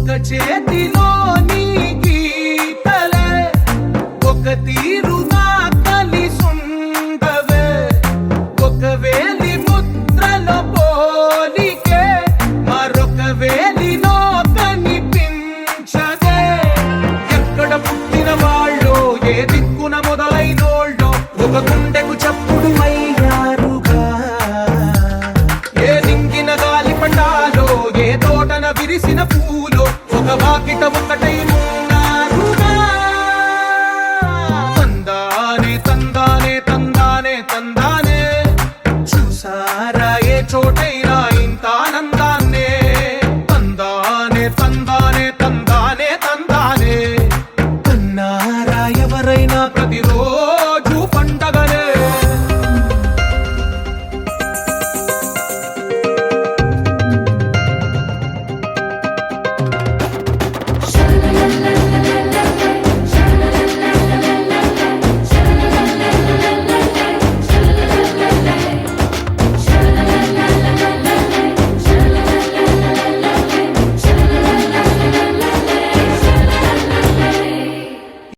ఒక చేతిలోని గీతలే ఒక తీరుగా కలిసుండవే ఒక వేలి ముద్రలో పోలికే మరొక వేలిలో కనిపించదే ఎక్కడ పుట్టిన వాళ్ళో ఏ దిక్కున మొదలైనోళ్ళో ఒక గుండెకు చప్పుడు అయ్యారుగా ఏ దింగిన గాలి పటాలో ఏ తోటన విరిసిన పూలో ఒక వాకిట ఒకట